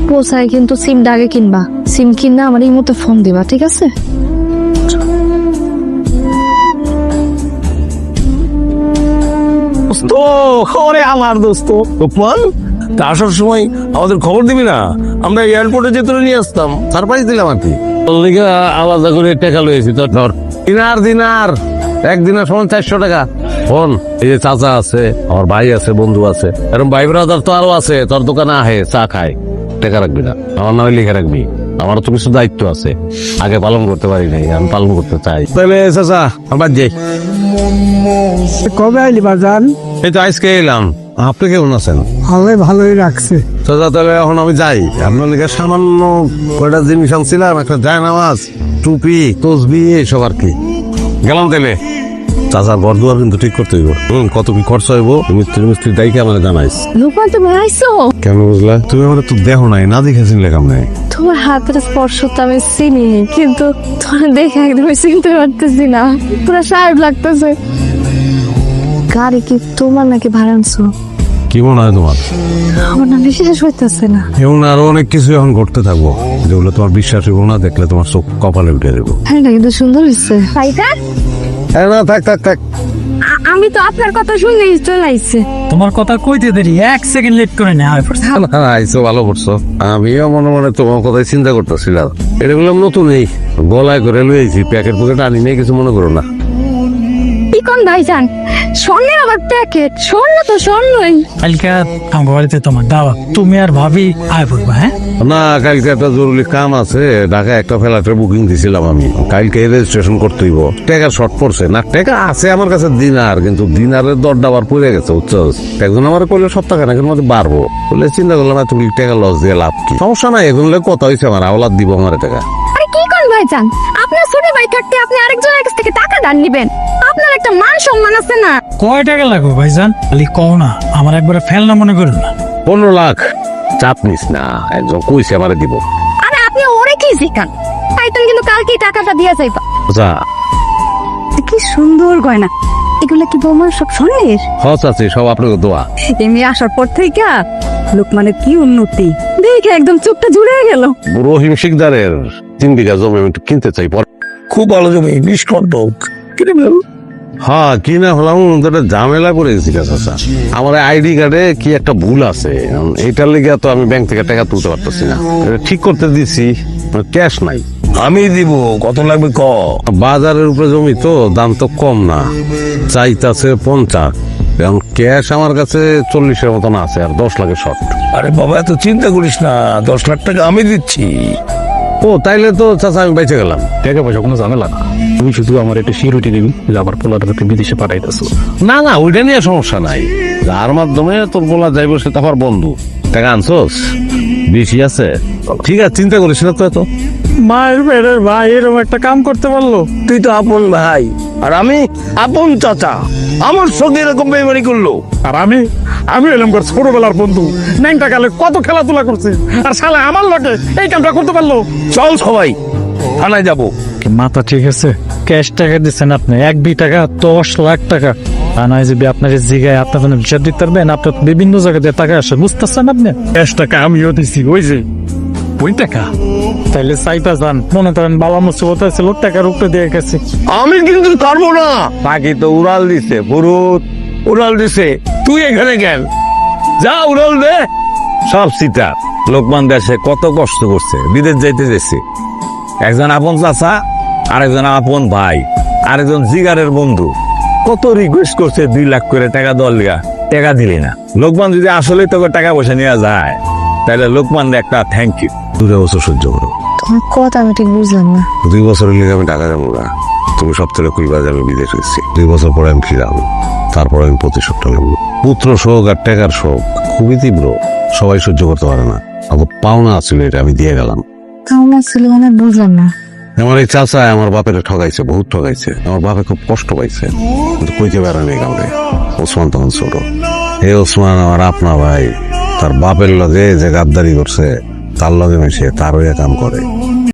পোসায় কিন্তু সিমটা আগে কিনবা। সিম কিনা আমার এই মতো ফোন দিবা, ঠিক আছে? দোস্ত, ওরে আমার দোস্ত গোপাল, তা আসার সময় আমাদের খবর দিবি না? আমরা এয়ারপোর্টে যে তোরে নিয়ে আসতাম, সারপ্রাইজ দিলাম আর কি। তোর লিগে আলাদা করে টাকা লয়েছি। তোর ধর দিনার একদিনের সময় 400 টাকা। ফোন, এই যে চাচা আছে, আমার ভাই আছে, বন্ধু আছে, এরকম ভাই ব্রাদার তো আরো আছে। তোর দোকানে আহে, চা খায়, টাকা রাখবি না, আমার নামে লিখে রাখবি। আমারও তো কিছু দায়িত্ব আছে, আগে পালন করতে পারি নাই, আমি পালন করতে চাই। তাহলে চাচা আমার যাই। কবে আইলি বাজান? এই তো আজকে এলাম। আপনি কেমন আছেন? ভালোই রাখছে। চাচা তাহলে এখন আমি যাই। আপনার লিগে সামান্য কয়টা জিনিস আনছিলাম, একটা জায়নামাজ, টুপি, তসবি, এইসব আর কি। গেলাম তাহলে। চাচা ঘর দুয়ার কিন্তু ঠিক করতে হইব। কত কি খরচ হইব মিস্ত্রি দায়িকে আমার জানাইস। লোকমান, তুমি আইছো? কেন বুঝলা? তুমি আমার তো দেখো নাই, না দেখে চিনলে কেমন? তোমার হাতের স্পর্শ তো আমি চিনি, কিন্তু তোমার দেখে একদমই চিনতে পারতেছি না। পুরো সাহেব লাগতেছে। গাড়ি কি তোমার নাকি ভাড়া আনছো? কি মনে হয় তোমার? আমার না বিশ্বাস হইতেছে না। এবং আরো অনেক কিছু এখন ঘটতে থাকবো, যেগুলো তোমার বিশ্বাস হইব না, দেখলে তোমার চোখ কপালে উঠে দেবো। হ্যাঁ, না কিন্তু সুন্দর হচ্ছে। না থাক। আমি তো আপনার কথা শুনেই চলে আইছে। তোমার কথা কইতে দেরি, 1 সেকেন্ড লেট করে নেওয়া হয়। আইসো, ভালো করছো। আমিও মনে মনে তোমার কথাই চিন্তা করতেছিলাম। এটা বললাম নতুন, এই গলায় করে লইছি, প্যাকেট পকেট আনি নেই, কিছু মনে করো না। কি কোন ভাইজান, স্বর্ণের আবার প্যাকেট? স্বর্ণ তো স্বর্ণই। কালকে আমার বাড়িতে তোমার দাওয়া, তুমি আর ভাবি আয় পড়বা। হ্যাঁ না, কালকে একটা জরুরি কাম আছে, ঢাকায় একটা ফ্ল্যাটের বুকিং দিছিলাম আমি। কালকে রেজিস্ট্রেশন করতে হইব। টাকা শর্ট পড়ছে না, টাকা আছে আমার কাছে দিনার, কিন্তু দিনারের দরটা আবার পড়ে গেছে, বুঝছো? একজন আমার কইলে সপ্তাহখানেকের মধ্যে বাড়বো বলে চিন্তা করলাম, তুমি টাকা লস দিয়ে লাভ কি? সমস্যা নাই, এখন কথা হয়েছে, আমার আওলাদ দিব আমার টাকা। আরে কি কোন ভাইজান, আপনার ছোট ভাই থাকতে আপনি আরেকজনের কাছ থেকে টাকা ধার নিবেন? আপনার একটা মান সম্মান আছে না? কয় টাকা লাগবে ভাইজান? খালি কও না, আমার একবারে ফেলনা মনে করুন না। 15 লাখ। চাপ নিস না, একজন কইছে আমারে দিব। আরে আপনি ওরে কি শিখান? পাইতেন কিন্তু কালকেই টাকাটা দিয়ে যাইবা। আচ্ছা, কি সুন্দর গয়না, এগুলা কি বৌমার সব স্বর্ণের? হস আছে, সব আপনাকে দোয়া। এমনি আসার পর থেকে লোকমানের কি উন্নতি দেখে একদম চোখটা জুড়ে গেল। রহিম শিকদারের 3 বিঘা জমি আমি একটু কিনতে চাই। খুব ভালো জমি, 20 কন্টক। হ্যাঁ, কিনা হলাম, একটা ঝামেলা করে গেছি চাচা। আমার আইডি কার্ডে কি একটা ভুল আছে, এইটার লেগে তো আমি ব্যাংক থেকে টাকা তুলতে পারতেছি না। এটা ঠিক করতে দিছি, ক্যাশ নাই। আমি দিব, কত লাগবে ক? বাজারের উপরে জমি তো, দাম তো কম না, চাইতাছে 50। এখন ক্যাশ আমার কাছে 40-এর মতন আছে, আর 10 লাখের শর্ট। আরে বাবা, এত চিন্তা করিস না, 10 লাখ টাকা আমি দিচ্ছি। ও তাইলে তো চাচা আমি বেঁচে গেলাম। টাকা পয়সা কোনো ঝামেলা না, তুমি শুধু আমার একটা সিকিউরিটি দিবি যে আমার পোলাটাকে বিদেশে পাঠাইতেছো। না, ওইটা নিয়ে সমস্যা নাই। যার মাধ্যমে তোর বলা যাইব সে তো আমার বন্ধু। টাকা আনছোস? বেশি আছে? ঠিক আছে, চিন্তা করিস না তো এত। মায়ের বেড়ের ভাই এরকম একটা কাম করতে পারলো? তুই তো আপন ভাই, আর আমি আপন চাচা। আমার সঙ্গে এরকম বেমানি করলো। আর আমি এলাম কর ছোটবেলার বন্ধু, ন্যাংটা কালে কত খেলাধুলা করছি, আর শালা আমার লগে এই কামটা করতে পারলো? চল সবাই থানায় যাবো। মাথা ঠিক আছে? ক্যাশ টাকা দিচ্ছেন আপনি, 1 টাকা 10 লাখ টাকা। থানায় যদি আপনার জিগায় আপনার জন্য বিচার দিতে পারবেন, আপনার বিভিন্ন জায়গায় দিয়ে টাকা আসে, বুঝতেছেন আপনি? ক্যাশ টাকা আমিও দিছি, ওই যে ওই টাকা। তাইলে চাইটা যান, মনে করেন বালা মুসিবত আছে, লোক টাকার উপরে দিয়ে গেছে। আমি কিন্তু পারবো না। বাকি তো উড়াল দিছে, ভরুত উড়াল দিছে, তুই এখানে কেন? যা উড়াল দে। সব সিটা। লোকমান দেশে কত কষ্ট করছে, বিদেশ যাইতে যাচ্ছে। একজন আপন চাচা, আরেকজন আপন ভাই, আরেকজন জিগারের বন্ধু। কত রিকোয়েস্ট করছে 2 লাখ করে টাকা দেওয়ার লিগা, টাকা দিলি না। লোকমান যদি আসলে তোকে টাকা পয়সা নিয়ে যায়, তাহলে লোকমান একটা থ্যাংক ইউ। 2 বছর সহ্য করো। তোমার কথা আমি ঠিক বুঝলাম না। 2 বছরের লিগে আমি টাকা যাবো না। তুমি সপ্তাহে কইবা যে আমি বিদেশ গেছি। 2 বছর পরে আমি ফিরাম, তারপরে আমি প্রতিশোধটা নেব। পুত্র শোক আর টাকার শোক খুবই তীব্র, সবাই সহ্য করতে পারে না। আমার পাওনা ছিল, এটা আমি দিয়ে গেলাম। পাওনা ছিল মানে বুঝলাম না। আমার এই চাচা আমার বাপের ঠকাইছে, বহুত ঠকাইছে। আমার বাপে খুব কষ্ট পাইছে, কিন্তু কইতে পারে নাই কাউকে। ওসমান তখন ছোট। এই ওসমান আমার আপনা ভাই, তার বাপের লগে যে গাদ্দারি করছে, তার লগে মিশে তার ওই কাম করে।